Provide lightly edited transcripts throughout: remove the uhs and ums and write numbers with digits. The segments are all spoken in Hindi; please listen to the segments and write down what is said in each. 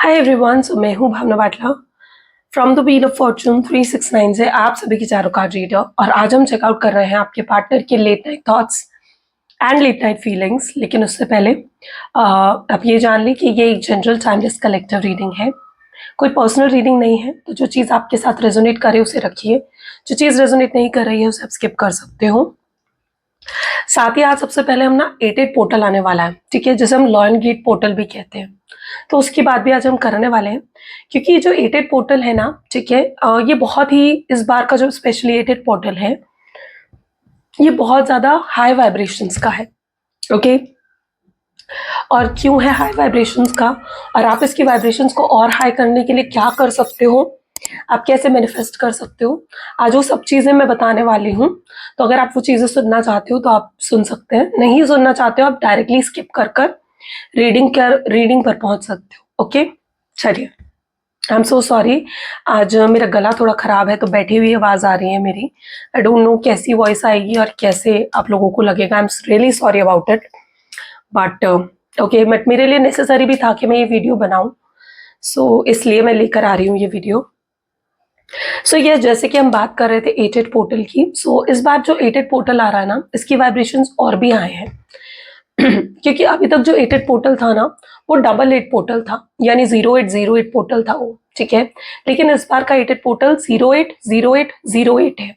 हाय एवरीवन, सो मैं हूँ Bhavna Batla from the wheel of fortune 369 से आप सभी की चारों कार्ड रीडर। और आज हम चेकआउट कर रहे हैं आपके पार्टनर के late night thoughts and late night feelings. लेकिन उससे पहले आप ये जान लें कि ये एक जनरल टाइमलेस कलेक्टिव रीडिंग है, कोई पर्सनल रीडिंग नहीं है। तो जो चीज़ आपके साथ रेजोनेट करे उसे रखिए, जो चीज़ रेजोनेट नहीं कर रही है उसे आप स्किप कर सकते हो। साथ ही आज सबसे पहले हम ना 88 पोर्टल आने वाला है, ठीक है, जिसे हम लॉयन गेट पोर्टल भी कहते हैं। तो उसकी बात भी आज हम करने वाले हैं, क्योंकि ये जो 88 पोर्टल है ना, ठीक है, ये बहुत ही इस बार का जो स्पेशली 88 पोर्टल है ये बहुत ज़्यादा हाई वाइब्रेशंस का है। ओके, और क्यों है हाई वाइब्रेशंस का, और आप इसकी वाइब्रेशंस को और हाई करने के लिए क्या कर सकते हो, आप कैसे मैनिफेस्ट कर सकते हो, आज वो सब चीज़ें मैं बताने वाली हूँ। तो अगर आप वो चीज़ें सुनना चाहते हो तो आप सुन सकते हैं, नहीं सुनना चाहते हो आप डायरेक्टली स्किप कर रीडिंग पर पहुंच सकते हो। ओके, चलिए, आई एम सो सॉरी, आज मेरा गला थोड़ा खराब है तो बैठी हुई आवाज़ आ रही है मेरी। आई डोंट नो कैसी वॉइस आएगी और कैसे आप लोगों को लगेगा। I am really sorry about it, but okay, but मेरे लिए नेसेसरी भी था कि मैं ये वीडियो बनाऊं, सो इसलिए मैं लेकर आ रही हूँ ये वीडियो। सो ये जैसे कि हम बात कर रहे थे 88 पोर्टल की, सो इस बार जो 88 पोर्टल आ रहा है ना, इसकी वाइब्रेशंस और भी आए हैं। क्योंकि अभी तक जो 88 पोर्टल था ना, वो 88 पोर्टल था, यानी 0808 पोर्टल था वो, ठीक है। लेकिन इस बार का 88 पोर्टल 080808 है।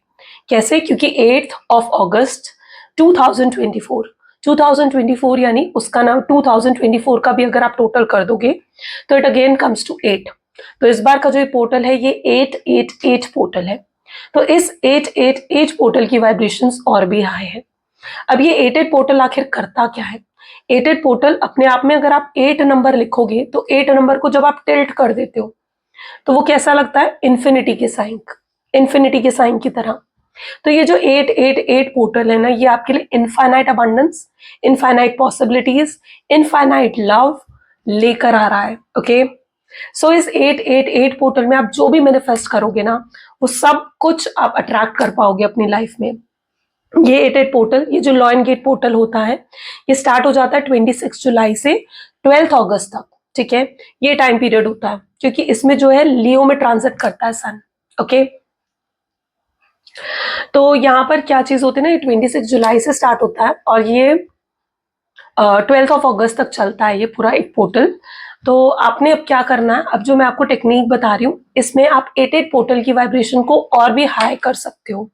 कैसे? क्योंकि 8 अगस्त 2024 यानी उसका नाम 2024 का भी अगर आप टोटल कर दोगे तो इट अगेन कम्स टू 8। तो इस बार का जो पोर्टल है ये 888 पोर्टल है। तो इस 888 पोर्टल की वाइब्रेशंस और भी हाई है। अब ये 88 पोर्टल आखिर करता क्या है? 88 पोर्टल अपने आप में, अगर आप 8 नंबर लिखोगे तो 8 नंबर को जब आप टिल्ट कर देते हो तो वो कैसा लगता है? इन्फिनिटी के साइन की तरह। तो ये जो 888 पोर्टल है ना, ये आपके लिए infinite abundance, infinite possibilities, infinite love लेकर आ रहा है। ओके, सो इस 888 पोर्टल में आप जो भी मैनिफेस्ट करोगे ना, वो सब कुछ आप अट्रैक्ट कर पाओगे अपनी लाइफ में। ये 88 पोर्टल, ये जो लॉयन गेट पोर्टल होता है, ये स्टार्ट हो जाता है 26 जुलाई से 12 अगस्त तक, ठीक है। ये टाइम पीरियड होता है क्योंकि इसमें जो है लियो में ट्रांजिट करता है सन। ओके, तो यहाँ पर क्या चीज होती है ना, ये 26 जुलाई से स्टार्ट होता है और ये 12 अगस्त तक चलता है ये पूरा एक पोर्टल। तो आपने अब क्या करना है, अब जो मैं आपको टेक्निक बता रही हूँ इसमें आप 88 पोर्टल की वाइब्रेशन को और भी हाई कर सकते हो।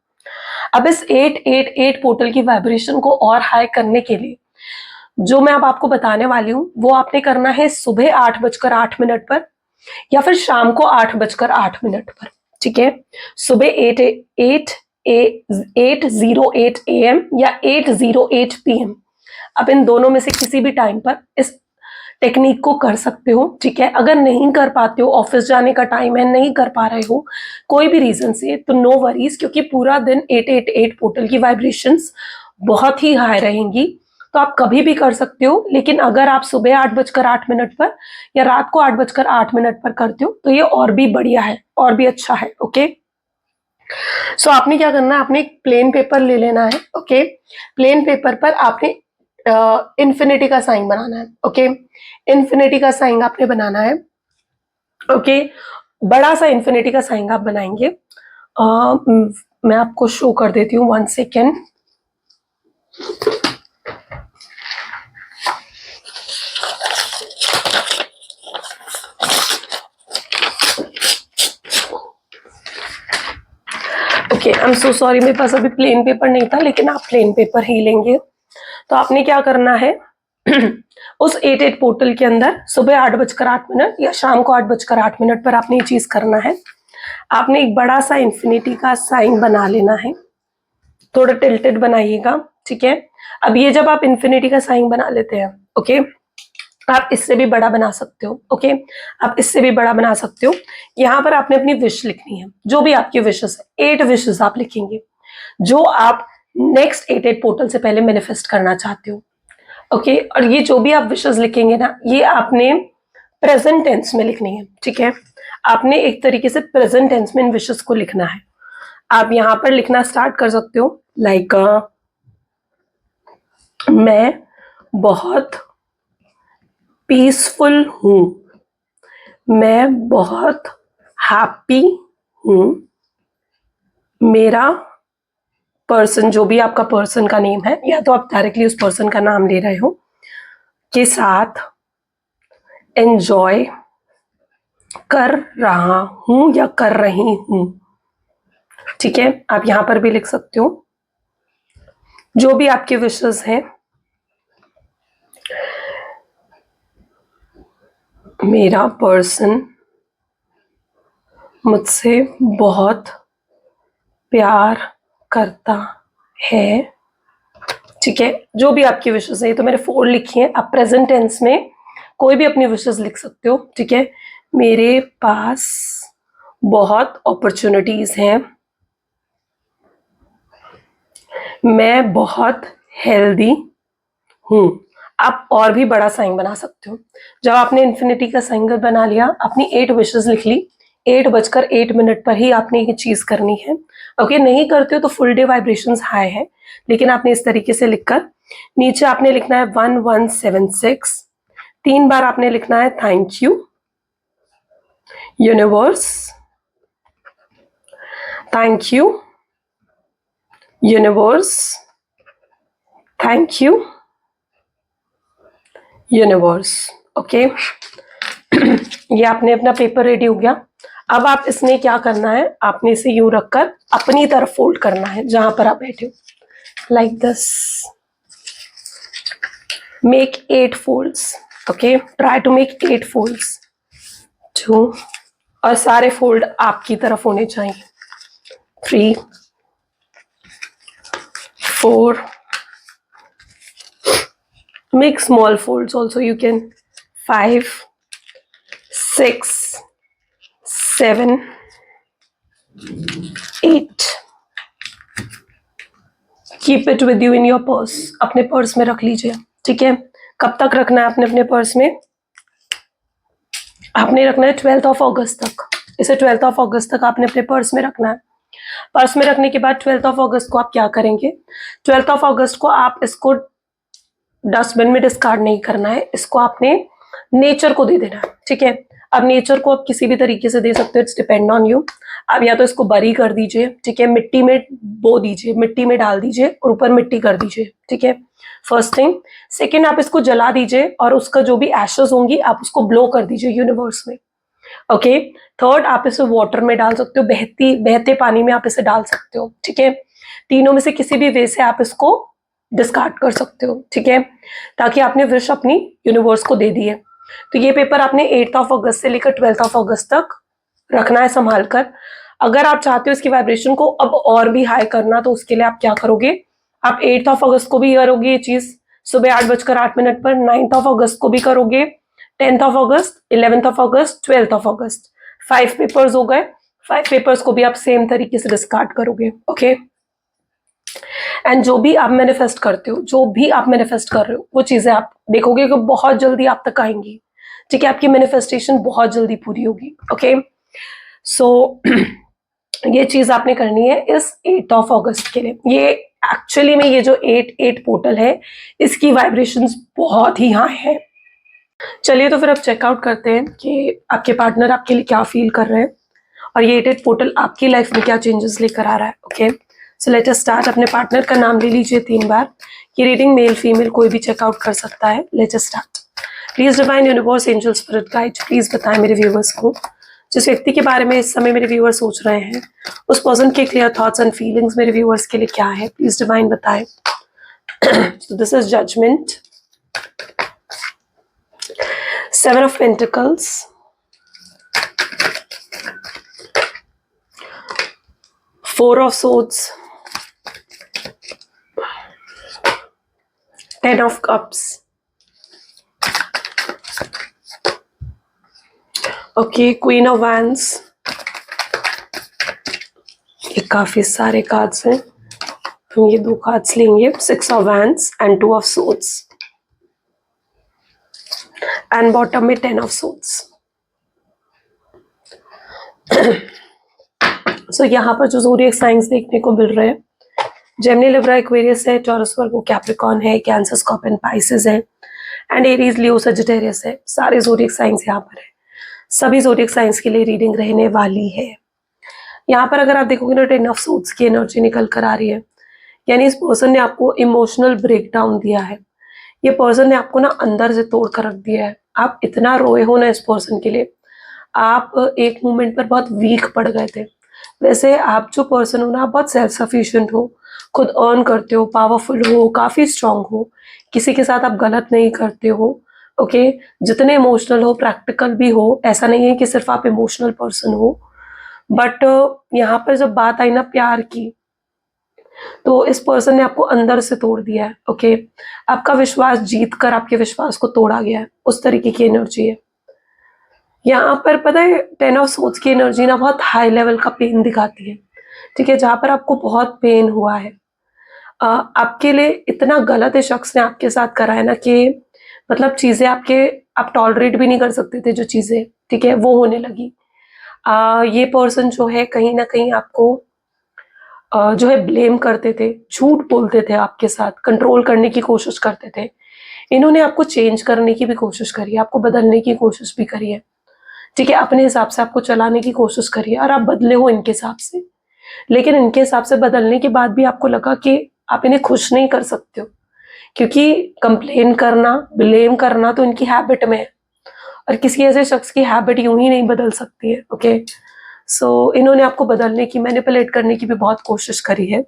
अब इस 888 पोर्टल की वाइब्रेशन को और हाई करने के लिए जो मैं अब आपको बताने वाली हूँ वो आपने करना है सुबह 8:08 पर या फिर शाम को 8:08 पर, ठीक है। सुबह 8:08 AM या 8:08 PM, अब इन दोनों में से किसी भी टाइम पर इस टेक्निक को कर सकते हो, ठीक है। अगर नहीं कर पाते हो, ऑफिस जाने का टाइम है, नहीं कर पा रहे हो कोई भी रीजन से, तो नो वरीज, क्योंकि पूरा दिन 888 पोर्टल की वाइब्रेशंस बहुत ही हाई रहेंगी। तो आप कभी भी कर सकते हो, लेकिन अगर आप सुबह 8:08 पर या रात को 8:08 पर करते हो तो ये और भी बढ़िया है, और भी अच्छा है। ओके, सो आपने क्या करना है, आपने एक प्लेन पेपर ले लेना है। ओके, प्लेन पेपर पर आपने इन्फिनिटी का साइन बनाना है। ओके, इन्फिनिटी का साइन आपने बनाना है। ओके, बड़ा सा इन्फिनिटी का साइन आप बनाएंगे। मैं आपको शो कर देती हूँ, 1 second. Okay, I am so sorry, मेरे पास अभी प्लेन पेपर नहीं था, लेकिन आप प्लेन पेपर ही लेंगे। तो आपने क्या करना है उस 88 पोर्टल के अंदर सुबह 8:08 या शाम को 8:08 पर आपने ये चीज करना है। आपने एक बड़ा सा इन्फिनिटी का साइन बना लेना है, थोड़ा टिल्टेड बनाइएगा, ठीक है। अब ये जब आप इन्फिनिटी का साइन बना लेते हैं, ओके, आप इससे भी बड़ा बना सकते हो। ओके, आप इससे भी बड़ा बना सकते हो। यहाँ पर आपने अपनी विश लिखनी है, जो भी आपकी विशेस है, 8 विशेस आप लिखेंगे जो आप नेक्स्ट 88 पोर्टल से पहले मैनिफेस्ट करना चाहते हो। ओके, और ये जो भी आप विशेस लिखेंगे ना, ये आपने प्रेजेंट टेंस में लिखनी है, ठीक है। आपने एक तरीके से प्रेजेंट टेंस में इन विशेस को लिखना है। आप यहाँ पर लिखना स्टार्ट कर सकते हो, लाइक मैं बहुत पीसफुल हूं, मैं बहुत हैप्पी हूँ। मेरा पर्सन, जो भी आपका पर्सन का नेम है, या तो आप डायरेक्टली उस पर्सन का नाम ले रहे हो, के साथ एंजॉय कर रहा हूँ या कर रही हूँ। ठीक है, आप यहां पर भी लिख सकते हो जो भी आपके विशेस हैं। मेरा पर्सन मुझसे बहुत प्यार करता है। ठीक है, जो भी आपकी विशेस है, तो मैंने 4 लिखी है। आप प्रेजेंट टेंस में कोई भी अपनी विशेस लिख सकते हो। ठीक है, मेरे पास बहुत अपॉर्चुनिटीज हैं। मैं बहुत हेल्दी हूँ। आप और भी बड़ा साइन बना सकते हो। जब आपने इन्फिनिटी का साइन बना लिया, अपनी 8 विशेस लिख ली, 8:08 पर ही आपने ये चीज करनी है। ओके, नहीं करते हो तो फुल डे वाइब्रेशंस हाई है, लेकिन आपने इस तरीके से लिखकर नीचे आपने लिखना है 1176। 3 बार आपने लिखना है thank you universe, thank you universe, thank you universe. Okay, ये आपने अपना पेपर रेडी हो गया। अब आप इसमें क्या करना है, आपने इसे यूं रखकर अपनी तरफ फोल्ड करना है जहां पर आप बैठे हो, like this. Make 8 folds. Okay, try to make 8 folds. 2, और सारे फोल्ड आपकी तरफ होने चाहिए। 3, 4, make small folds also you can. 5, 6, 7, 8. Keep it with you in your purse. अपने पर्स में रख लीजिए। ठीक है, कब तक रखना है आपने अपने पर्स में? आपने रखना है 12 अगस्त तक। इसे 12 अगस्त तक आपने अपने पर्स में रखना है। पर्स में रखने के बाद 12 अगस्त को आप क्या करेंगे? 12 अगस्त को आप इसको डस्टबिन में डिस्कार्ड नहीं करना है, इसको आपने नेचर को दे देना है। ठीक है, अब नेचर को आप किसी भी तरीके से दे सकते हो, इट्स डिपेंड ऑन यू। आप या तो इसको बरी कर दीजिए, ठीक है, मिट्टी में बो दीजिए, मिट्टी में डाल दीजिए और ऊपर मिट्टी कर दीजिए। ठीक है, फर्स्ट थिंग। सेकेंड, आप इसको जला दीजिए और उसका जो भी एशेस होंगी आप उसको ब्लो कर दीजिए यूनिवर्स में। ओके, थर्ड, आप इसे वाटर में डाल सकते हो, बहते पानी में आप इसे डाल सकते हो। ठीक है, तीनों में से किसी भी वे से आप इसको डिस्कार्ड कर सकते हो। ठीक है, ताकि आपने विश अपनी यूनिवर्स को दे दी है। तो ये पेपर आपने 8 अगस्त से लेकर 12 अगस्त तक रखना है संभाल कर। अगर आप चाहते हो इसकी वाइब्रेशन को अब और भी हाई करना, तो उसके लिए आप क्या करोगे, आप 8 अगस्त को भी करोगे ये चीज सुबह 8:08 पर, 9 अगस्त को भी करोगे, 10 अगस्त, 11 अगस्त, 12 अगस्त। 5 पेपर्स हो गए। 5 पेपर्स को भी आप सेम तरीके से डिस्कार्ड करोगे। ओके, एंड जो भी आप मैनिफेस्ट करते हो, जो भी आप मैनिफेस्ट कर रहे हो, वो चीजें आप देखोगे कि बहुत जल्दी आप तक आएंगी। ठीक है, आपकी मैनिफेस्टेशन बहुत जल्दी पूरी होगी। ओके, सो ये चीज आपने करनी है इस 8 अगस्त के लिए। ये एक्चुअली में ये जो 8 पोर्टल है, इसकी वाइब्रेशंस बहुत ही हाई है। चलिए, तो फिर अब चेकआउट करते हैं कि आपके पार्टनर आपके लिए क्या फील कर रहे हैं और ये 8 पोर्टल आपकी लाइफ में क्या चेंजेस लेकर आ रहा है। Okay, so let us start. अपने पार्टनर का नाम ले लीजिए 3 बार। ये रीडिंग मेल फीमेल कोई भी चेकआउट कर सकता है। Let us start. Please divine universe angel spirit guide, please बताएं मेरे व्यूअर्स को, जिस व्यक्ति के बारे में इस समय मेरे व्यूअर्स सोच रहे हैं, उस पर्सन के क्लियर थॉट्स एंड फीलिंग्स मेरे व्यूअर्स के लिए क्या है, प्लीज डिवाइन बताएं। So this is judgement, 7 of Pentacles, Four of Swords, 10 of Cups. Okay, Queen of Wands. ये काफी सारे कार्ड्स हैं, हम ये 2 कार्ड्स लेंगे। 6 of Wands and 2 of Swords, and bottom में 10 of Swords. सो यहाँ पर जो ज़ोडिएक साइंस देखने को मिल रहे हैं, जेमिनी, लिब्रा, एक्वेरियस है, टॉरस, वर्गो, कैप्रिकॉर्न है, कैंसर, स्कॉर्पियन, पाइसेस है, एंड एरीज, लियो, सजिटेरियस है। सारे ज़ोडिएक साइंस यहाँ पर है। सभी ज़ोडिएक साइंस के लिए रीडिंग रहने वाली है। यहाँ पर अगर आप देखोगे ना, 10 ऑफ सूट्स की एनर्जी निकल कर आ रही है, यानी इस पर्सन ने आपको इमोशनल ब्रेकडाउन दिया है। ये पर्सन ने आपको ना अंदर से तोड़ कर रख दिया है। आप इतना रोए हो ना इस पर्सन के लिए, आप एक मोमेंट पर बहुत वीक पड़ गए थे। वैसे आप जो पर्सन हो ना, आप बहुत सेल्फ सफिशिएंट हो, खुद अर्न करते हो, पावरफुल हो, काफ़ी स्ट्रांग हो, किसी के साथ आप गलत नहीं करते हो, ओके। जितने इमोशनल हो, प्रैक्टिकल भी हो, ऐसा नहीं है कि सिर्फ आप इमोशनल पर्सन हो। बट यहाँ पर जब बात आई ना प्यार की, तो इस पर्सन ने आपको अंदर से तोड़ दिया है, ओके। आपका विश्वास जीत कर आपके विश्वास को तोड़ा गया है, उस तरीके की एनर्जी है। यहाँ पर पता है 10 ऑफ सोर्ड्स की एनर्जी ना बहुत हाई लेवल का पेन दिखाती है, ठीक है, जहाँ पर आपको बहुत पेन हुआ है। आपके लिए इतना गलत इस शख्स ने आपके साथ करा है ना कि मतलब चीज़ें आप टॉलरेट भी नहीं कर सकते थे जो चीज़ें, ठीक है, वो होने लगी। ये पर्सन जो है कहीं न कहीं आपको जो है ब्लेम करते थे, झूठ बोलते थे आपके साथ, कंट्रोल करने की कोशिश करते थे। इन्होंने आपको चेंज करने की भी कोशिश करी है, आपको बदलने की कोशिश भी करी है, ठीक है, अपने हिसाब से आपको चलाने की कोशिश करी है और आप बदले हो इनके हिसाब से। लेकिन इनके हिसाब से बदलने के बाद भी आपको लगा कि आप इन्हें खुश नहीं कर सकते हो, क्योंकि कंप्लेन करना, ब्लेम करना तो इनकी हैबिट में है और किसी ऐसे शख्स की हैबिट यूँ ही नहीं बदल सकती है, ओके। सो इन्होंने आपको बदलने की, मैनिपुलेट करने की भी बहुत कोशिश करी है।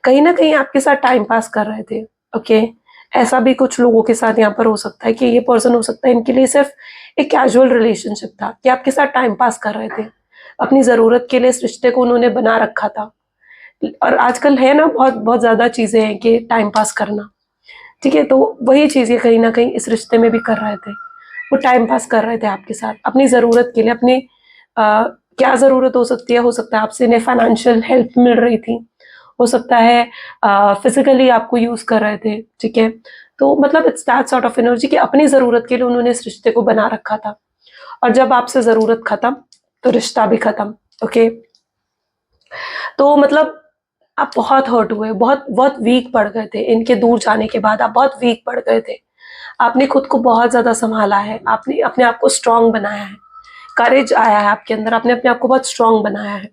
कहीं न कहीं आपके साथ टाइम पास कर रहे थे, ओके। ऐसा भी कुछ लोगों के साथ यहाँ पर हो सकता है कि ये पर्सन हो सकता है इनके लिए सिर्फ़ एक कैजुअल रिलेशनशिप था कि आपके साथ टाइम पास कर रहे थे। अपनी ज़रूरत के लिए इस रिश्ते को उन्होंने बना रखा था। और आजकल है ना बहुत बहुत ज़्यादा चीज़ें हैं कि टाइम पास करना, ठीक है? तो वही चीज़ ये कहीं न कहीं इस रिश्ते में भी कर रहे थे। वो टाइम पास कर रहे थे आपके साथ, अपनी ज़रूरत के लिए, अपनी क्या ज़रूरत हो सकता है आपसे इन्हें फाइनेंशियल हेल्प मिल रही थी, हो सकता है फिज़िकली आपको यूज़ कर रहे थे, ठीक है? तो मतलब it's that sort of energy कि अपनी ज़रूरत के लिए उन्होंने इस रिश्ते को बना रखा था और जब आपसे ज़रूरत खत्म, तो रिश्ता भी खत्म, ओके? तो मतलब आप बहुत हर्ट हुए, बहुत बहुत वीक पड़ गए थे। इनके दूर जाने के बाद आप बहुत वीक पड़ गए थे। आपने खुद को बहुत ज़्यादा सँभाला है, आपने अपने आप को स्ट्रॉन्ग बनाया है, करेज आया है आपके अंदर, आपने अपने आप को बहुत स्ट्रॉन्ग बनाया है,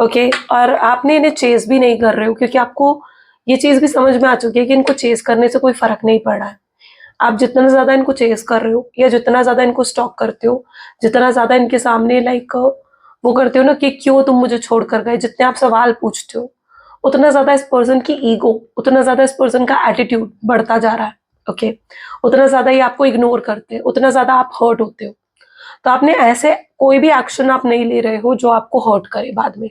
ओके? और आपने इन्हें चेज़ भी नहीं कर रहे हो क्योंकि आपको ये चीज़ भी समझ में आ चुकी है कि इनको चेज़ करने से कोई फ़र्क नहीं पड़ रहा है। आप जितना ज़्यादा इनको चेज़ कर रहे हो या जितना ज़्यादा इनको स्टॉक करते हो, जितना ज़्यादा इनके सामने वो करते हो ना कि क्यों तुम मुझे छोड़ कर गए, जितने आप सवाल पूछते हो, उतना ज़्यादा इस पर्सन की ईगो, उतना ज़्यादा इस पर्सन का एटीट्यूड बढ़ता जा रहा है, ओके? उतना ज़्यादा ये आपको इग्नोर करते हैं, उतना ज़्यादा आप हर्ट होते हो। तो आपने ऐसे कोई भी एक्शन आप नहीं ले रहे हो जो आपको हर्ट करे बाद में,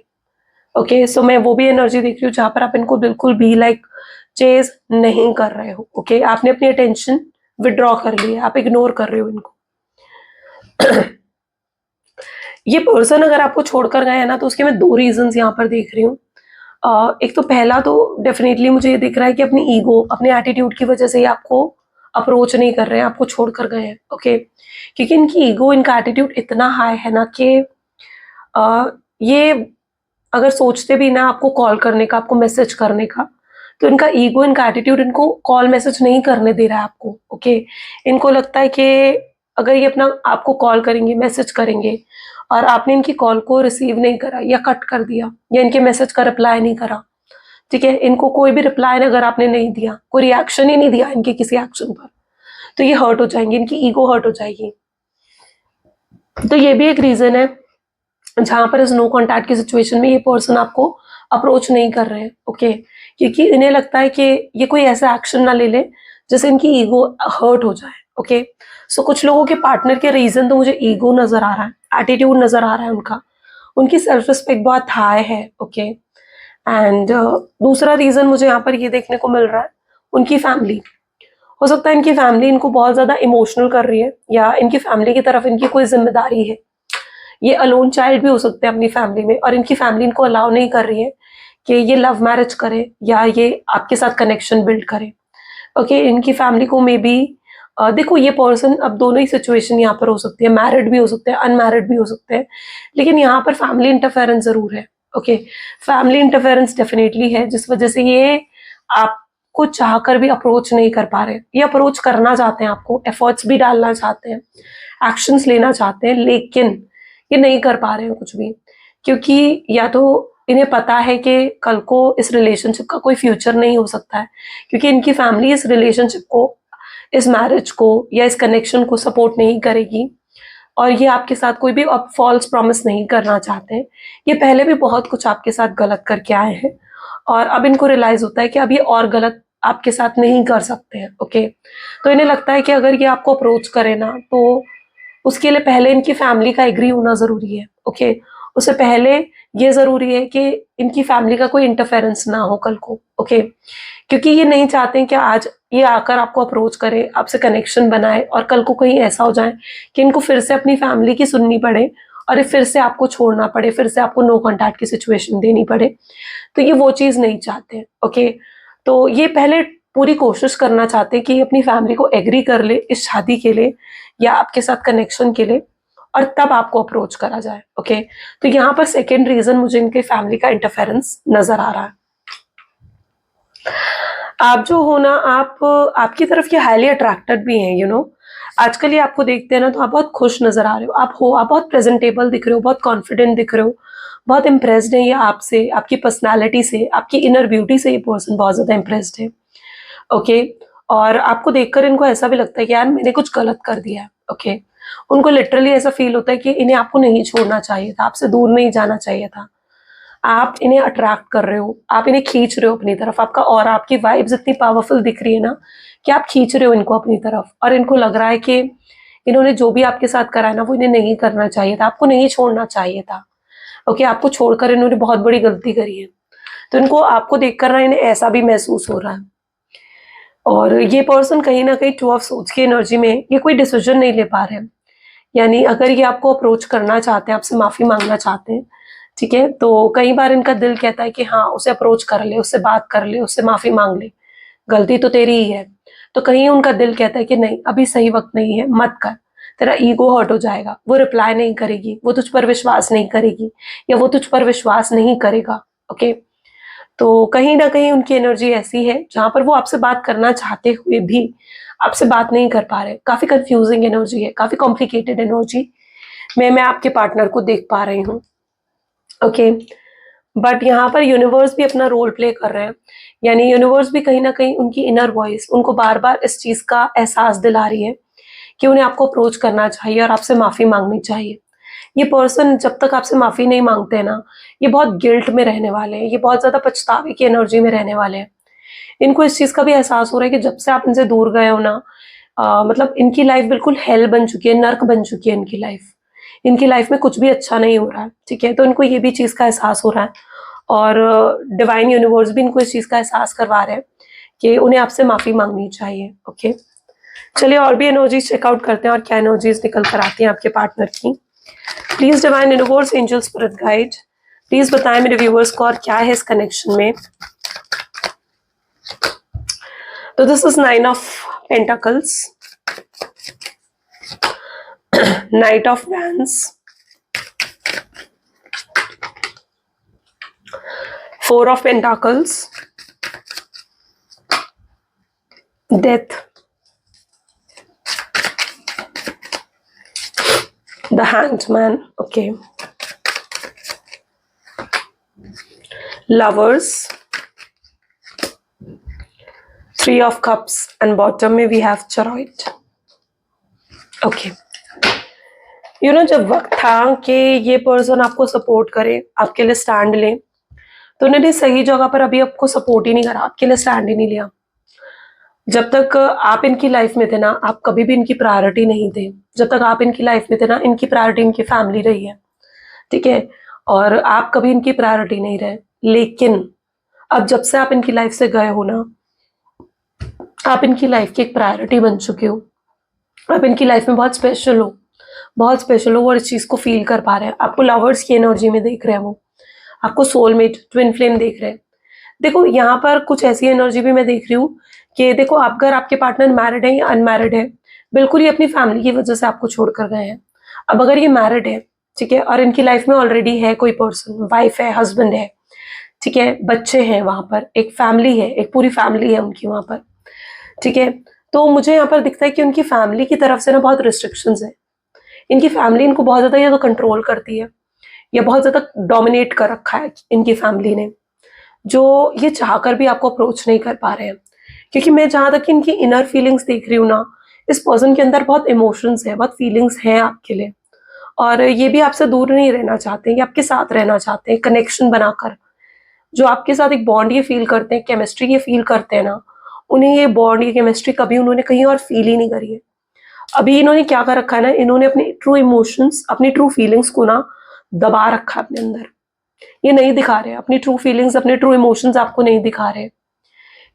ओके? सो मैं वो भी एनर्जी देख रही हूँ जहाँ पर आप इनको बिल्कुल भी चेज़ नहीं कर रहे हो, ओके? आपने अपनी अटेंशन विथड्रॉ कर ली है, आप इग्नोर कर रहे हो इनको। ये पर्सन अगर आपको छोड़कर गए हैं ना, तो उसके मैं 2 रीज़न्स यहाँ पर देख रही हूँ। एक तो पहला तो डेफ़िनेटली मुझे ये दिख रहा है कि अपनी ईगो, अपने एटीट्यूड की वज़ह से ये आपको अप्रोच नहीं कर रहे हैं, आपको छोड़कर गए हैं, ओके? क्योंकि इनकी ईगो, इनका एटीट्यूड इतना हाई है ना कि अ, ये अगर सोचते भी ना आपको कॉल करने का, आपको मैसेज करने का, तो इनका ईगो, इनका एटीट्यूड इनको कॉल मैसेज नहीं करने दे रहा है आपको, ओके? इनको लगता है कि अगर ये अपना आपको कॉल करेंगे, मैसेज करेंगे और आपने इनकी कॉल को रिसीव नहीं करा या कट कर दिया या इनके मैसेज का रिप्लाई नहीं करा, ठीक है? इनको कोई भी रिप्लाई अगर आपने नहीं दिया, कोई रिएक्शन ही नहीं दिया इनके किसी एक्शन पर, तो ये हर्ट हो जाएँगे, इनकी ईगो हर्ट हो जाएगी। तो ये भी एक रीज़न है जहाँ पर इस नो कॉन्टैक्ट की सिचुएशन में ये पर्सन आपको अप्रोच नहीं कर रहे हैं, ओके? क्योंकि इन्हें लगता है कि ये कोई ऐसा एक्शन ना ले ले जिससे इनकी ईगो हर्ट हो जाए, ओके? सो कुछ लोगों के पार्टनर के रीज़न तो मुझे ईगो नज़र आ रहा है, एटीट्यूड नज़र आ रहा है उनका, उनकी सेल्फ रिस्पेक्ट बहुत हाई है, ओके? एंड दूसरा रीज़न मुझे यहाँ पर ये देखने को मिल रहा है, उनकी फैमिली। हो सकता है इनकी फैमिली इनको बहुत ज़्यादा इमोशनल कर रही है या इनकी फैमिली की तरफ इनकी कोई ज़िम्मेदारी है। ये अलोन चाइल्ड भी हो सकते हैं अपनी फैमिली में और इनकी फैमिली इनको अलाउ नहीं कर रही है कि ये लव मैरिज करे या ये आपके साथ कनेक्शन बिल्ड करे, ओके? इनकी फैमिली को मे बी देखो ये पर्सन, अब दोनों ही सिचुएशन यहाँ पर हो सकती है, मैरिड भी हो सकते हैं, अनमैरिड भी हो सकते हैं, लेकिन यहाँ पर फैमिली इंटरफेरेंस ज़रूर है, ओके? फैमिली इंटरफेरेंस डेफिनेटली है जिस वजह से ये आपको चाहकर भी अप्रोच नहीं कर पा रहे। ये अप्रोच करना चाहते हैं आपको, एफर्ट्स भी डालना चाहते हैं, एक्शंस लेना चाहते हैं, लेकिन ये नहीं कर पा रहे हैं कुछ भी, क्योंकि या तो इन्हें पता है कि कल को इस रिलेशनशिप का कोई फ्यूचर नहीं हो सकता है, क्योंकि इनकी फैमिली इस रिलेशनशिप को, इस मैरिज को या इस कनेक्शन को सपोर्ट नहीं करेगी, और ये आपके साथ कोई भी अब फॉल्स प्रॉमिस नहीं करना चाहते हैं। ये पहले भी बहुत कुछ आपके साथ गलत करके आए हैं, और अब इनको रियलाइज होता है कि अब ये और गलत आपके साथ नहीं कर सकते हैं। ओके, तो इन्हें लगता है कि अगर ये आपको अप्रोच करे ना, तो उसके लिए पहले इनकी फैमिली का एग्री होना ज़रूरी है। ओके, उससे पहले ये ज़रूरी है कि इनकी फैमिली का कोई इंटरफेरेंस ना हो कल को। ओके, क्योंकि ये नहीं चाहते हैं कि आज ये आकर आपको अप्रोच करे, आपसे कनेक्शन बनाए, और कल को कहीं ऐसा हो जाए कि इनको फिर से अपनी फैमिली की सुननी पड़े और फिर से आपको छोड़ना पड़े, फिर से आपको नो कॉन्टैक्ट की सिचुएशन देनी पड़े। तो ये वो चीज़ नहीं चाहते। ओके, तो ये पहले पूरी कोशिश करना चाहते हैं कि अपनी फैमिली को एग्री कर ले इस शादी के लिए या आपके साथ कनेक्शन के लिए, और तब आपको अप्रोच करा जाए। ओके, तो यहाँ पर सेकेंड रीजन मुझे इनके फैमिली का इंटरफेरेंस नजर आ रहा है। आप जो हो ना, आप आपकी तरफ ये हाईली अट्रैक्टेड भी हैं, यू नो। आजकल ये आपको देखते हैं ना, तो आप बहुत खुश नजर आ रहे हो, आप बहुत प्रेजेंटेबल दिख रहे हो, बहुत कॉन्फिडेंट दिख रहे हो, बहुत इम्प्रेस्ड है ये आपसे, आपकी पर्सनालिटी से, आपकी इनर ब्यूटी से ये पर्सन बहुत ज्यादा इम्प्रेस्ड है। ओके, और आपको देखकर इनको ऐसा भी लगता है कि यार मैंने कुछ गलत कर दिया है। ओके, उनको लिटरली ऐसा फील होता है कि इन्हें आपको नहीं छोड़ना चाहिए था, आपसे दूर नहीं जाना चाहिए था। आप इन्हें अट्रैक्ट कर रहे हो, आप इन्हें खींच रहे हो अपनी तरफ, आपका और आपकी वाइब्स इतनी पावरफुल दिख रही है ना कि आप खींच रहे हो इनको अपनी तरफ, और इनको लग रहा है कि इन्होंने जो भी आपके साथ करा है ना, वो इन्हें नहीं करना चाहिए था, आपको नहीं छोड़ना चाहिए था। ओके, आपको छोड़कर इन्होंने बहुत बड़ी गलती करी है। तो इनको आपको देखकर ना इन्हें ऐसा भी महसूस हो रहा है, और ये पर्सन कहीं ना कहीं टू ऑफ सोच की एनर्जी में ये कोई डिसीजन नहीं ले पा रहे हैं। यानी अगर ये आपको अप्रोच करना चाहते हैं, आपसे माफी मांगना चाहते हैं, ठीक है, तो कई बार इनका दिल कहता है कि हाँ उसे अप्रोच कर ले, उससे बात कर ले, उससे माफी मांग ले, गलती तो तेरी ही है। तो कहीं उनका दिल कहता है कि नहीं, अभी सही वक्त नहीं है, मत कर, तेरा ईगो हर्ट हो जाएगा, वो रिप्लाई नहीं करेगी, वो तुझ पर विश्वास नहीं करेगी, या वो तुझ पर विश्वास नहीं करेगा। ओके, तो कहीं ना कहीं उनकी एनर्जी ऐसी है जहां पर वो आपसे बात करना चाहते हुए भी आपसे बात नहीं कर पा रहे। काफी कंफ्यूजिंग एनर्जी है, काफी कॉम्प्लिकेटेड एनर्जी मैं आपके पार्टनर को देख पा रही हूँ। ओके, बट यहाँ पर यूनिवर्स भी अपना रोल प्ले कर रहे हैं, यानी यूनिवर्स भी कहीं ना कहीं उनकी इनर वॉइस उनको बार बार इस चीज का एहसास दिला रही है कि उन्हें आपको अप्रोच करना चाहिए और आपसे माफी मांगनी चाहिए। ये पर्सन जब तक आपसे माफी नहीं मांगते हैं ना, ये बहुत गिल्ट में रहने वाले हैं, ये बहुत ज्यादा पछतावे की एनर्जी में रहने वाले हैं। इनको इस चीज का भी एहसास हो रहा है कि जब से आप इनसे दूर गए हो ना, मतलब इनकी लाइफ बिल्कुल हेल बन चुकी है, नर्क बन चुकी है इनकी लाइफ। इनकी लाइफ में कुछ भी अच्छा नहीं हो रहा है, ठीक है, तो इनको ये भी चीज का एहसास हो रहा है, और डिवाइन यूनिवर्स भी इनको इस चीज का एहसास करवा रहे हैं कि उन्हें आपसे माफी मांगनी चाहिए। ओके, चलिए और भी एनर्जीज चेकआउट करते हैं और क्या एनर्जीज निकल कर आती हैं आपके पार्टनर की। Please divine universe, angel, spirit guide, please बताएं मेरे व्यूवर्स को और क्या है इस कनेक्शन में। तो this is 9 of pentacles, Knight of Wands, 4 of Pentacles, Death, the Hanged Man, okay, Lovers, 3 of Cups, and bottom में we have Chariot. Okay, you know, जब वक्त था कि ये पर्सन आपको सपोर्ट करे, आपके लिए स्टैंड ले, तो उन्होंने सही जगह पर अभी आपको सपोर्ट ही नहीं करा, आपके लिए स्टैंड ही नहीं लिया। जब तक आप इनकी लाइफ में थे ना, आप कभी भी इनकी प्रायोरिटी नहीं थे। जब तक आप इनकी लाइफ में थे ना, इनकी प्रायोरिटी इनकी फैमिली रही है, ठीक है, और आप कभी इनकी प्रायोरिटी नहीं रहे। लेकिन अब जब से आप इनकी लाइफ से गए हो ना, आप इनकी लाइफ की एक प्रायोरिटी बन चुके हो, आप इनकी लाइफ में बहुत स्पेशल हो, बहुत स्पेशल हो, और इस चीज को फील कर पा रहे हैं। आपको लवर्स की एनर्जी में देख रहे हैं, वो आपको सोलमेट, ट्विन फ्लेम देख रहे हैं। देखो यहाँ पर कुछ ऐसी एनर्जी भी मैं देख रही हूँ कि देखो, आप अगर आपके पार्टनर मैरिड है या अनमैरिड है, बिल्कुल ये अपनी फैमिली की वजह से आपको छोड़कर गए हैं। अब अगर ये मैरिड है, ठीक है, और इनकी लाइफ में ऑलरेडी है कोई पर्सन, वाइफ है, हस्बैंड है, ठीक है, बच्चे हैं वहाँ पर, एक फैमिली है, एक पूरी फैमिली है उनकी वहाँ पर, ठीक है। तो मुझे यहाँ पर दिखता है कि उनकी फैमिली की तरफ से ना बहुत रिस्ट्रिक्शंस है। इनकी फैमिली इनको बहुत ज़्यादा या तो कंट्रोल करती है या बहुत ज़्यादा डोमिनेट कर रखा है इनकी फैमिली ने, जो ये चाहकर भी आपको अप्रोच नहीं कर पा रहे हैं। क्योंकि मैं जहाँ तक इनकी इनर फीलिंग्स देख रही हूँ ना, इस पर्सन के अंदर बहुत इमोशंस है, बहुत फीलिंग्स हैं आपके लिए, और ये भी आपसे दूर नहीं रहना चाहते हैं, ये आपके साथ रहना चाहते हैं कनेक्शन बनाकर। जो आपके साथ एक बॉन्ड ये फील करते हैं, केमिस्ट्री ये फील करते हैं ना, उन्हें ये बॉन्ड, ये केमिस्ट्री कभी उन्होंने कहीं और फील ही नहीं करी है। अभी इन्होंने क्या कर रखा है ना, इन्होंने अपने ट्रू इमोशंस, अपनी ट्रू फीलिंग्स को ना दबा रखा है अपने अंदर। ये नहीं दिखा रहे अपनी ट्रू फीलिंग्स, अपने ट्रू इमोशंस आपको नहीं दिखा रहे।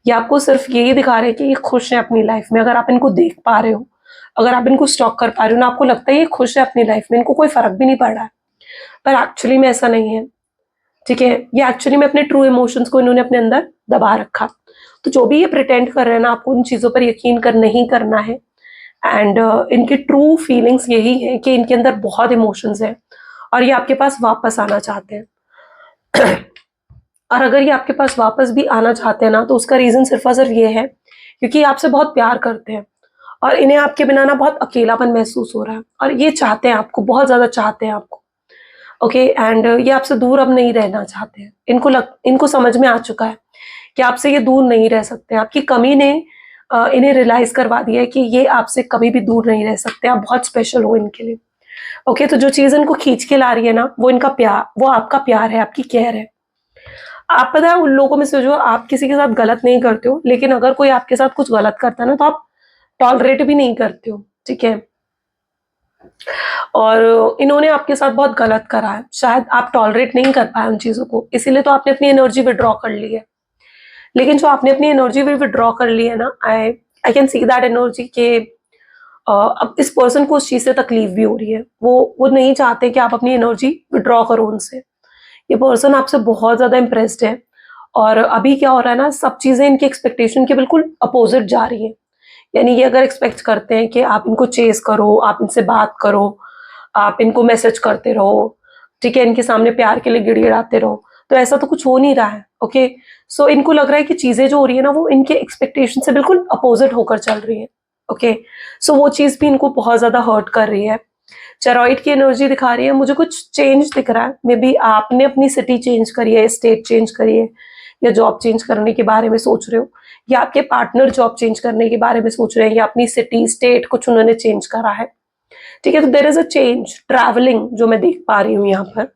ये आपको सिर्फ यही दिखा रहे हैं कि ये खुश है अपनी लाइफ में। अगर आप इनको देख पा रहे हो, अगर आप इनको स्टॉक कर पा रहे हो ना, आपको लगता है ये खुश है अपनी लाइफ में, इनको कोई फर्क भी नहीं पड़ रहा है। पर एक्चुअली में ऐसा नहीं है, ठीक है। ये एक्चुअली में अपने ट्रू इमोशंस को इन्होंने अपने अंदर दबा रखा। तो जो भी ये प्रिटेंड कर रहे हैं ना, आपको उन चीज़ों पर यकीन कर नहीं करना है। एंड इनकी ट्रू फीलिंग्स यही है कि इनके अंदर बहुत इमोशंस है और ये आपके पास वापस आना चाहते हैं। और अगर ये आपके पास वापस भी आना चाहते हैं ना, तो उसका रीज़न सिर्फ और सिर्फ ये है क्योंकि ये आपसे बहुत प्यार करते हैं और इन्हें आपके बिना ना बहुत अकेलापन महसूस हो रहा है, और ये चाहते हैं आपको, बहुत ज़्यादा चाहते हैं आपको, ओके। एंड ये आपसे दूर अब नहीं रहना चाहते हैं। इनको समझ में आ चुका है कि आपसे ये दूर नहीं रह सकते। आपकी कमी ने इन्हें रियलाइज़ करवा दिया है कि ये आपसे कभी भी दूर नहीं रह सकते, आप बहुत स्पेशल हो इनके लिए, ओके। तो जो चीज़ इनको खींच के ला रही है ना, वो इनका प्यार, वो आपका प्यार है, आपकी केयर है। आप पता है उन लोगों में से जो आप किसी के साथ गलत नहीं करते हो, लेकिन अगर कोई आपके साथ कुछ गलत करता है ना, तो आप टॉलरेट भी नहीं करते हो, ठीक है। और इन्होंने आपके साथ बहुत गलत करा है, शायद आप टॉलरेट नहीं कर पाए उन चीज़ों को, इसीलिए तो आपने अपनी एनर्जी विड्रॉ कर ली है। लेकिन जो आपने अपनी एनर्जी भी विड्रॉ कर ली है ना, I can see that energy के अब इस पर्सन को उस चीज़ से तकलीफ भी हो रही है। वो नहीं चाहते कि आप अपनी एनर्जी विड्रॉ करो उनसे। ये पर्सन आपसे बहुत ज़्यादा इम्प्रेस्ड है, और अभी क्या हो रहा है ना, सब चीज़ें इनकी एक्सपेक्टेशन के बिल्कुल अपोजिट जा रही हैं। यानी ये अगर एक्सपेक्ट करते हैं कि आप इनको चेस करो, आप इनसे बात करो, आप इनको मैसेज करते रहो, ठीक है, इनके सामने प्यार के लिए गिड़गिड़ाते रहो, तो ऐसा तो कुछ हो नहीं रहा है, ओके। सो इनको लग रहा है कि चीज़ें जो हो रही है ना, वो इनके एक्सपेक्टेशन से बिल्कुल अपोजिट होकर चल रही है, ओके। सो वो चीज़ भी इनको बहुत ज़्यादा हर्ट कर रही है। चेरॉइड की एनर्जी दिखा रही है, मुझे कुछ चेंज दिख रहा है। मे बी आपने अपनी सिटी चेंज करी है, स्टेट चेंज करी है, या जॉब चेंज करने के बारे में सोच रहे हो, या आपके पार्टनर जॉब चेंज करने के बारे में सोच रहे हैं, या अपनी सिटी स्टेट कुछ उन्होंने चेंज करा है, ठीक है। तो there is a change, travelling जो मैं देख पा रही हूँ यहाँ पर।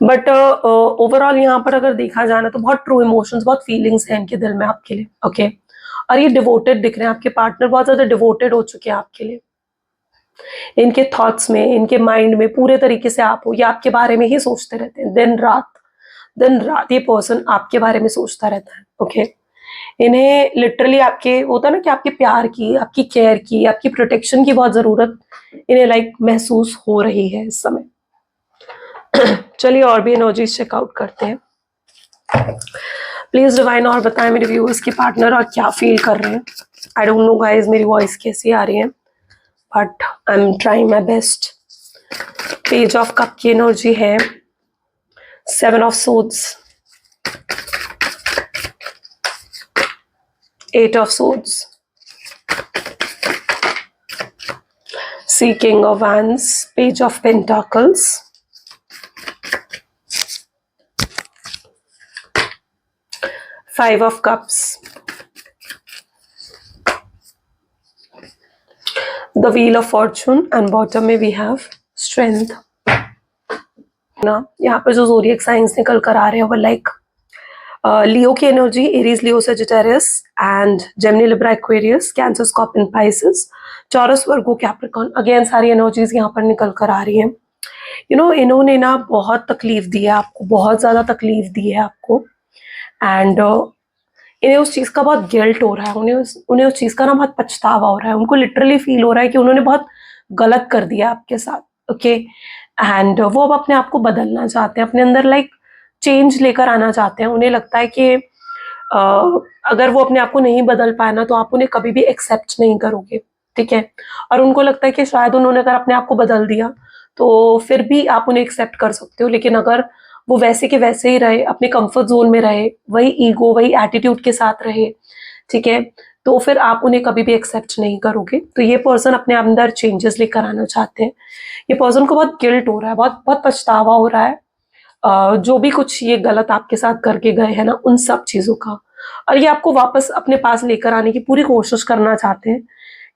बट ओवरऑल यहाँ पर अगर देखा जाए ना, तो बहुत ट्रू इमोशंस, बहुत फीलिंग्स हैं इनके दिल में आपके लिए, ओके। और ये डिवोटेड दिख रहे हैं, आपके पार्टनर बहुत ज्यादा डिवोटेड हो चुके हैं आपके लिए। इनके थॉट्स में, इनके माइंड में पूरे तरीके से आप हो, ये आपके बारे में ही सोचते रहते हैं दिन रात, दिन रात ये पर्सन आपके बारे में सोचता रहता है, ओके। इन्हें लिटरली आपके, होता है ना कि आपके प्यार की, आपकी केयर की, आपकी प्रोटेक्शन की बहुत जरूरत इन्हें लाइक महसूस हो रही है इस समय। चलिए और भी एनर्जीज चेकआउट करते हैं। प्लीज डिवाइन और बताएं मेरे व्यूअर्स के पार्टनर और क्या फील कर रहे हैं। आई डोंट नो गाइज मेरी वॉइस कैसी आ रही है, but I am trying my best. Page of cup की एनर्जी है, 7 of swords, 8 of swords, King of Wands, Page of Pentacles, Five of Cups, the Wheel of Fortune, and bottom में we have Strength। ना यहाँ पर जो ज़ोडिएक साइंस निकल कर आ रहे हैं वो लाइक लियो की energy, Aries, Leo, Sagittarius and Gemini, Libra, Aquarius, cancer, scorpion, Pisces, taurus, Virgo, Capricorn. Again सारी एनर्जीज यहाँ पर निकल कर आ रही हैं। यू नो इन्होंने ना बहुत तकलीफ दी है आपको, बहुत ज़्यादा तकलीफ दी है आपको, एंड इन्हें उस चीज़ का बहुत गिल्ट हो रहा है, उन्हें उस चीज़ का ना बहुत पछतावा हो रहा है। उनको लिटरली फील हो रहा है कि उन्होंने बहुत गलत कर दिया आपके साथ, ओके। एंड वो अब अपने आप को बदलना चाहते हैं, अपने अंदर लाइक चेंज लेकर आना चाहते हैं। उन्हें लगता है कि अगर वो अपने आप को नहीं बदल पाए ना, तो आप उन्हें कभी भी एक्सेप्ट नहीं करोगे, ठीक है। और उनको लगता है कि शायद उन्होंने अगर अपने आप को बदल दिया तो फिर भी आप उन्हें एक्सेप्ट कर सकते हो, लेकिन अगर वो वैसे के वैसे ही रहे, अपने कंफर्ट जोन में रहे, वही ईगो वही एटीट्यूड के साथ रहे, ठीक है, तो फिर आप उन्हें कभी भी एक्सेप्ट नहीं करोगे। तो ये पर्सन अपने अंदर चेंजेस लेकर आना चाहते हैं। ये पर्सन को बहुत गिल्ट हो रहा है, बहुत बहुत पछतावा हो रहा है जो भी कुछ ये गलत आपके साथ करके गए हैं ना, उन सब चीज़ों का। और ये आपको वापस अपने पास लेकर आने की पूरी कोशिश करना चाहते हैं।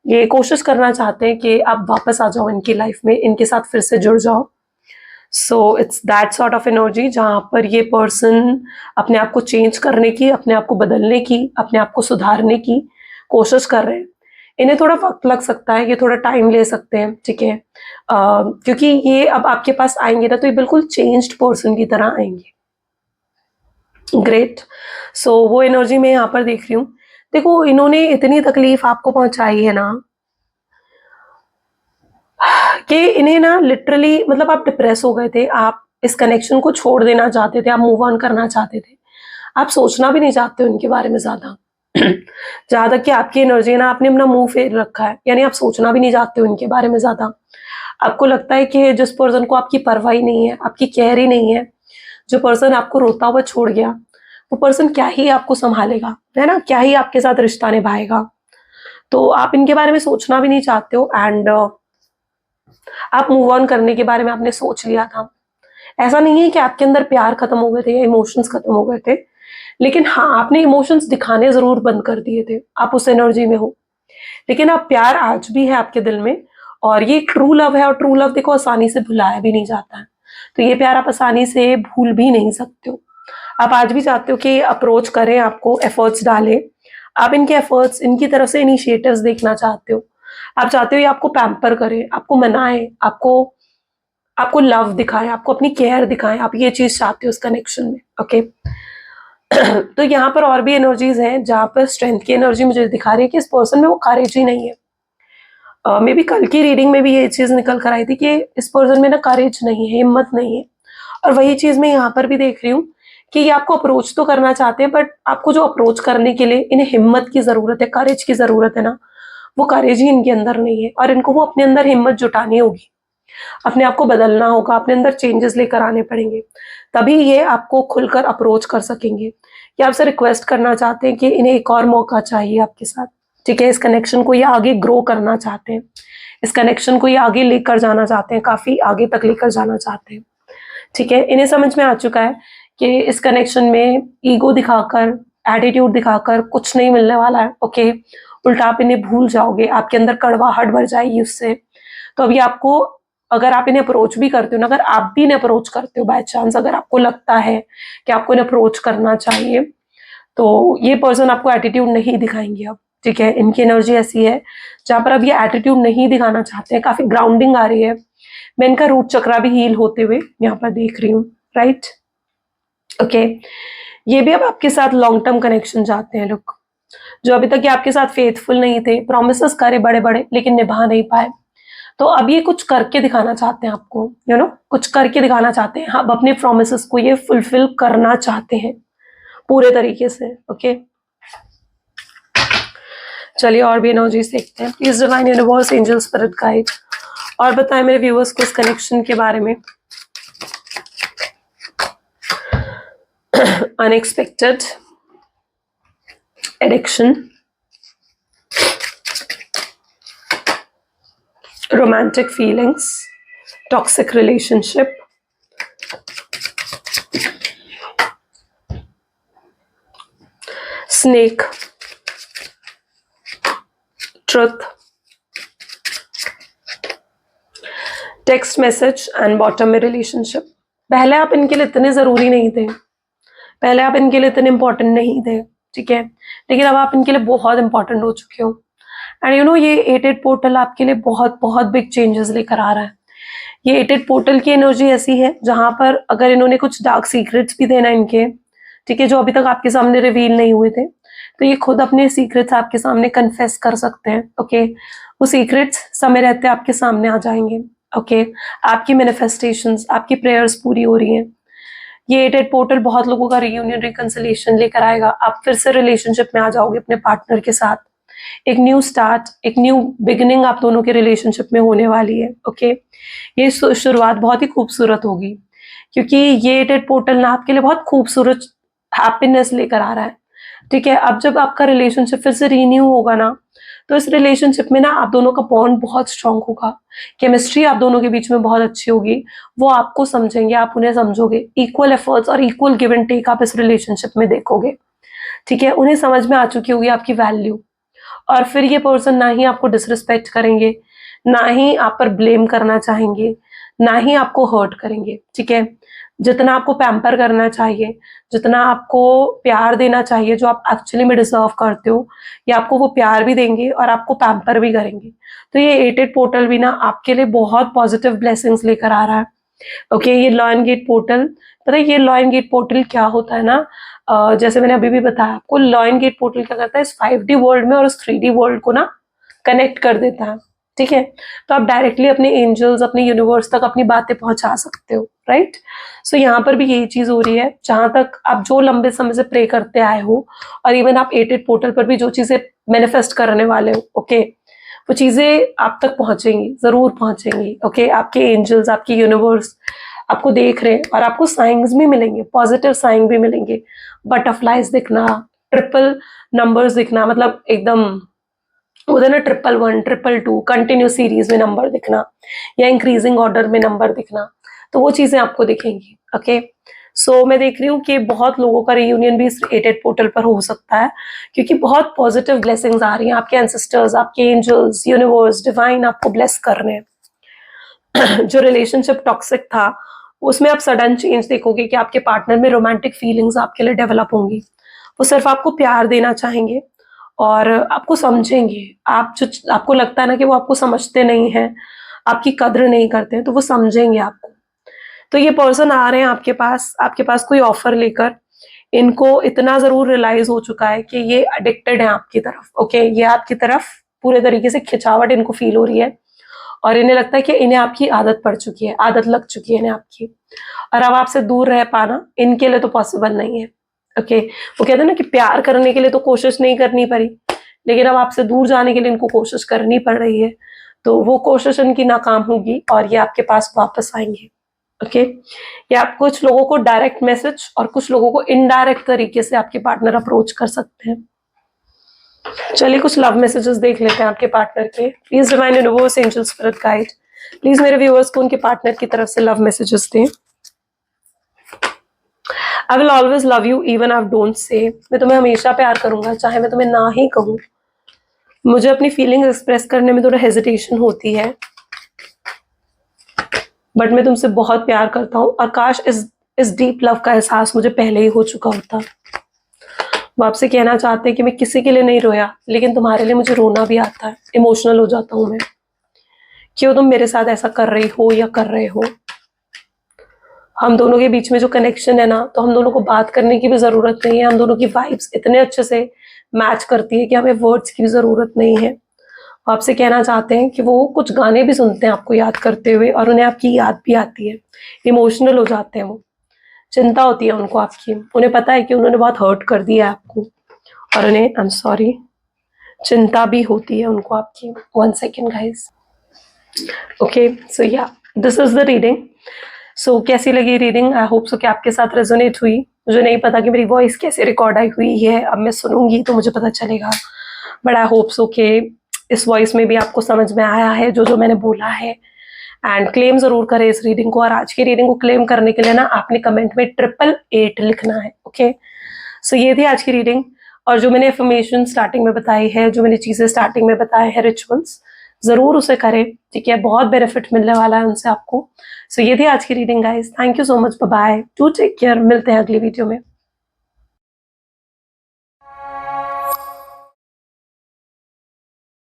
ये कोशिश करना चाहते हैं कि आप वापस आ जाओ इनकी लाइफ में, इनके साथ फिर से जुड़ जाओ। So it's that sort of energy जहाँ पर ये पर्सन अपने आप को चेंज करने की, अपने आप को बदलने की, अपने आप को सुधारने की कोशिश कर रहे हैं। इन्हें थोड़ा वक्त लग सकता है, ये थोड़ा टाइम ले सकते हैं, ठीक है, क्योंकि ये अब आपके पास आएंगे ना तो ये बिल्कुल चेंज्ड पर्सन की तरह आएंगे। ग्रेट। सो वो एनर्जी मैं यहाँ पर देख रही हूँ। देखो इन्होंने इतनी तकलीफ आपको पहुंचाई है ना कि इन्हें ना लिटरली, मतलब आप डिप्रेस हो गए थे, आप इस कनेक्शन को छोड़ देना चाहते थे, आप मूव ऑन करना चाहते थे, आप सोचना भी नहीं चाहते उनके बारे में ज्यादा। जहां तक कि आपकी एनर्जी ना, आपने अपना मुंह फेर रखा है, यानी आप सोचना भी नहीं चाहते उनके बारे में ज्यादा। आपको लगता है कि जिस पर्सन को आपकी परवाह ही नहीं है, आपकी केयर ही नहीं है, जो पर्सन आपको रोता हुआ छोड़ गया, वो पर्सन क्या ही आपको संभालेगा, है ना, क्या ही आपके साथ रिश्ता निभाएगा। तो आप इनके बारे में सोचना भी नहीं चाहते हो एंड आप मूव ऑन करने के बारे में आपने सोच लिया था। ऐसा नहीं है कि आपके अंदर प्यार खत्म हो गए थे या इमोशंस खत्म हो गए थे, लेकिन हाँ आपने इमोशंस दिखाने जरूर बंद कर दिए थे, आप उस एनर्जी में हो, लेकिन अब प्यार आज भी है आपके दिल में। और ये ट्रू लव है, और ट्रू लव देखो आसानी से भुलाया भी नहीं जाता है, तो ये प्यार आप आसानी से भूल भी नहीं सकते हो। आप आज भी चाहते हो कि अप्रोच करें, आपको एफर्ट्स डालें, आप इनके एफर्ट्स, इनकी तरफ से इनिशिएटिव्स देखना चाहते हो। आप चाहते हो ये आपको पैम्पर करें, आपको मनाएं, आपको आपको लव दिखाएं, आपको अपनी केयर दिखाएं, आप ये चीज चाहते हो उस कनेक्शन में, ओके। तो यहाँ पर और भी एनर्जीज हैं जहाँ पर स्ट्रेंथ की एनर्जी मुझे दिखा रही है कि इस पर्सन में वो करेज ही नहीं है। मे बी कल की रीडिंग में भी ये चीज निकल कर आई थी कि इस पर्सन में ना करेज नहीं है, हिम्मत नहीं है। और वही चीज मैं यहाँ पर भी देख रही हूँ कि ये आपको अप्रोच तो करना चाहते हैं, बट आपको जो अप्रोच करने के लिए इन्हें हिम्मत की जरूरत है, करेज की जरूरत है ना, वो करेज ही इनके अंदर नहीं है। और इनको वो अपने अंदर हिम्मत जुटानी होगी, अपने आप को बदलना होगा, अपने अंदर चेंजेस लेकर आने पड़ेंगे, तभी ये आपको खुलकर अप्रोच कर सकेंगे। ये आपसे रिक्वेस्ट करना चाहते हैं कि इन्हें एक और मौका चाहिए आपके साथ, ठीक है। इस कनेक्शन को ये आगे ग्रो करना चाहते हैं, इस कनेक्शन को ये आगे लेकर जाना चाहते हैं, काफी आगे तक लेकर जाना चाहते हैं, ठीक है। इन्हें समझ में आ चुका है कि इस कनेक्शन में ईगो दिखाकर, एटीट्यूड दिखाकर कुछ नहीं मिलने वाला है, ओके। उल्टा आप इन्हें भूल जाओगे, आपके अंदर कड़वाहट बढ़ जाएगी उससे। तो अभी आपको, अगर आप इन्हें अप्रोच भी करते हो ना, अगर आप भी इन्हें अप्रोच करते हो बाय चांस, अगर आपको लगता है कि आपको इन्हें अप्रोच करना चाहिए, तो ये पर्सन आपको एटीट्यूड नहीं दिखाएंगे अब, ठीक है। इनकी एनर्जी ऐसी है जहां पर अब ये एटीट्यूड नहीं दिखाना चाहते हैं, काफी ग्राउंडिंग आ रही है। मैं इनका रूट चक्रा भी हील होते हुए यहाँ पर देख रही हूँ, राइट, ओके। ये भी अब आपके साथ लॉन्ग टर्म कनेक्शन चाहते हैं लोग, जो अभी तक ये आपके साथ फेथफुल नहीं थे, प्रोमिस करे बड़े बड़े लेकिन निभा नहीं पाए, तो अब ये कुछ करके दिखाना चाहते हैं आपको, कुछ करके दिखाना चाहते हैं। अब अपने प्रोमिस को ये फुलफिल करना चाहते हैं पूरे तरीके से, ओके। चलिए और भी एनर्जीज देखते हैं। Please divine universe, angel, spirit guide, और बताएं मेरे व्यूअर्स को इस कनेक्शन के बारे में। Unexpected addiction, romantic feelings, toxic relationship, snake, truth, text message and bottom में relationship। पहले आप इनके लिए इतने जरूरी नहीं थे, पहले आप इनके लिए इतने इंपॉर्टेंट नहीं थे, ठीक है, लेकिन अब आप इनके लिए बहुत इंपॉर्टेंट हो चुके हो। एंड ये 8-8 पोर्टल आपके लिए बहुत बहुत बिग चेंजेस लेकर आ रहा है। ये 8-8 पोर्टल की एनर्जी ऐसी है जहां पर अगर इन्होंने कुछ डार्क सीक्रेट्स भी देना इनके, ठीक है, जो अभी तक आपके सामने रिवील नहीं हुए थे, तो ये खुद अपने सीक्रेट्स आपके सामने कन्फेस कर सकते हैं, ओके। वो सीक्रेट्स समय रहते आपके सामने आ जाएंगे, ओके। आपकी मैनिफेस्टेशंस, आपकी प्रेयर्स पूरी हो रही हैं। ये 8-8 पोर्टल बहुत लोगों का रियूनियन, रिकंसिलिएशन लेकर आएगा। आप फिर से रिलेशनशिप में आ जाओगे अपने पार्टनर के साथ, एक न्यू स्टार्ट, एक न्यू बिगिनिंग आप दोनों के रिलेशनशिप में होने वाली है, ओके। ये शुरुआत बहुत ही खूबसूरत होगी। क्योंकि ये 8 पोर्टल ना आपके लिए बहुत खूबसूरत हैप्पीनेस लेकर आ रहा है, ठीक है। अब जब आपका रिलेशनशिप फिर से रिन्यू होगा ना, तो इस रिलेशनशिप में ना आप दोनों का बॉन्ड बहुत स्ट्रांग होगा, केमिस्ट्री आप दोनों के बीच में बहुत अच्छी होगी, वो आपको समझेंगे, आप उन्हें समझोगे, इक्वल एफर्ट्स और इक्वल गिव एंड टेक आप इस रिलेशनशिप में देखोगे, ठीक है। उन्हें समझ में आ चुकी होगी आपकी वैल्यू, और फिर ये पर्सन ना ही आपको डिसरिस्पेक्ट करेंगे, ना ही आप पर ब्लेम करना चाहेंगे, ना ही आपको हर्ट करेंगे, ठीक है। जितना आपको पैम्पर करना चाहिए, जितना आपको प्यार देना चाहिए जो आप एक्चुअली में डिजर्व करते हो, ये आपको वो प्यार भी देंगे और आपको पैम्पर भी करेंगे। तो ये 8 पोर्टल भी ना आपके लिए बहुत पॉजिटिव ब्लेसिंग्स लेकर आ रहा है। ओके, ये लॉयन गेट पोर्टल, पता है ये लॉयन गेट पोर्टल क्या होता है ना, जैसे मैंने अभी भी बताया आपको, लॉयन गेट पोर्टल क्या करता है, इस 5D वर्ल्ड में और इस 3D वर्ल्ड को ना कनेक्ट कर देता है, ठीक है। तो आप डायरेक्टली अपने एंजल्स, अपने यूनिवर्स तक अपनी बातें पहुंचा सकते हो, राइट। सो यहाँ पर भी यही चीज हो रही है, जहां तक आप जो लंबे समय से प्रे करते आए हो, और इवन आप 8 पोर्टल पर भी जो चीजें मैनिफेस्ट करने वाले हो, ओके, वो चीजें आप तक पहुंचेंगी, जरूर पहुंचेंगी, ओके। आपके एंजल्स, आपके यूनिवर्स आपको देख रहे हैं, और आपको साइंस भी मिलेंगे, पॉजिटिव साइन भी मिलेंगे, बटरफ्लाइज दिखना, ट्रिपल नंबर्स दिखना, मतलब एकदम उधर ना 111, 222 कंटिन्यू सीरीज में नंबर दिखना, या इंक्रीजिंग ऑर्डर में नंबर दिखना, तो वो चीजें आपको दिखेंगी, ओके। सो मैं देख रही हूँ कि बहुत लोगों का रियूनियन भी इस 8 पोर्टल पर हो सकता है, क्योंकि बहुत पॉजिटिव ब्लेसिंग्स आ रही हैं, आपके एंसेस्टर्स, आपके एंजल्स, यूनिवर्स, डिवाइन आपको ब्लेस कर रहे हैं। जो रिलेशनशिप टॉक्सिक था, उसमें आप सडन चेंज देखोगे कि आपके पार्टनर में रोमांटिक फीलिंग्स आपके लिए डेवलप होंगी। वो सिर्फ आपको प्यार देना चाहेंगे और आपको समझेंगे। आप जो आपको लगता है ना कि वो आपको समझते नहीं हैं, आपकी कद्र नहीं करते हैं, तो वो समझेंगे आपको। तो ये पर्सन आ रहे हैं आपके पास कोई ऑफर लेकर। इनको इतना ज़रूर रियलाइज़ हो चुका है कि ये एडिक्टेड है आपकी तरफ, ओके? ये आपकी तरफ पूरे तरीके से खिंचावट इनको फ़ील हो रही है, और इन्हें लगता है कि इन्हें आपकी आदत पड़ चुकी है, आदत लग चुकी है इन्हें आपकी, और अब आपसे दूर रह पाना इनके लिए तो पॉसिबल नहीं है, ओके? वो कहते हैं ना कि प्यार करने के लिए तो कोशिश नहीं करनी पड़ी, लेकिन अब आपसे दूर जाने के लिए इनको कोशिश करनी पड़ रही है। तो वो कोशिश इनकी नाकाम होगी और ये आपके पास वापस आएँगे, ओके? या आप कुछ लोगों को डायरेक्ट मैसेज और कुछ लोगों को इनडायरेक्ट तरीके से आपके पार्टनर अप्रोच कर सकते हैं। चलिए कुछ लव मैसेजेस देख लेते हैं आपके पार्टनर के। Please divine universe, angel, spirit guide, please मेरे व्यूअर्स को उनके पार्टनर की तरफ से लव मैसेजेस दें। I will always love you even I don't say, मैं तुम्हें हमेशा प्यार करूंगा चाहे मैं तुम्हें ना ही कहूं। मुझे अपनी फीलिंग्स एक्सप्रेस करने में थोड़ा हेजिटेशन होती है, बट मैं तुमसे बहुत प्यार करता हूँ, और काश इस डीप लव का एहसास मुझे पहले ही हो चुका होता। वो आपसे कहना चाहते हैं कि मैं किसी के लिए नहीं रोया, लेकिन तुम्हारे लिए मुझे रोना भी आता है, इमोशनल हो जाता हूं मैं। क्यों तुम मेरे साथ ऐसा कर रही हो या कर रहे हो? हम दोनों के बीच में जो कनेक्शन है ना, तो हम दोनों को बात करने की भी जरूरत नहीं है। हम दोनों की वाइब्स इतने अच्छे से मैच करती है कि हमें वर्ड्स की भी जरूरत नहीं है। वो आपसे कहना चाहते हैं कि वो कुछ गाने भी सुनते हैं आपको याद करते हुए, और उन्हें आपकी याद भी आती है, इमोशनल हो जाते हैं वो, चिंता होती है उनको आपकी। उन्हें पता है कि उन्होंने बहुत हर्ट कर दिया है आपको, और उन्हें आई एम सॉरी चिंता भी होती है उनको आपकी। 1 सेकेंड गाइस। ओके, सो या दिस इज द रीडिंग। सो कैसी लगी रीडिंग? आई होप सो कि आपके साथ रेजोनेट हुई। मुझे नहीं पता कि मेरी वॉइस कैसे रिकॉर्ड आई हुई है, अब मैं सुनूंगी तो मुझे पता चलेगा, बट आई होप सो कि इस वॉइस में भी आपको समझ में आया है जो जो मैंने बोला है। एंड क्लेम जरूर करें इस रीडिंग को, और आज की रीडिंग को क्लेम करने के लिए ना आपने कमेंट में 888 लिखना है, ओके? सो ये थी आज की रीडिंग, और जो मैंने इन्फॉर्मेशन स्टार्टिंग में बताई है, जो मैंने चीजें स्टार्टिंग में बताए हैं, रिचुअल्स, जरूर उसे करें, ठीक है? बहुत बेनिफिट मिलने वाला है उनसे आपको। सो ये थी आज की reading guys. Thank you so much, bye bye, do take care, मिलते हैं अगली वीडियो में।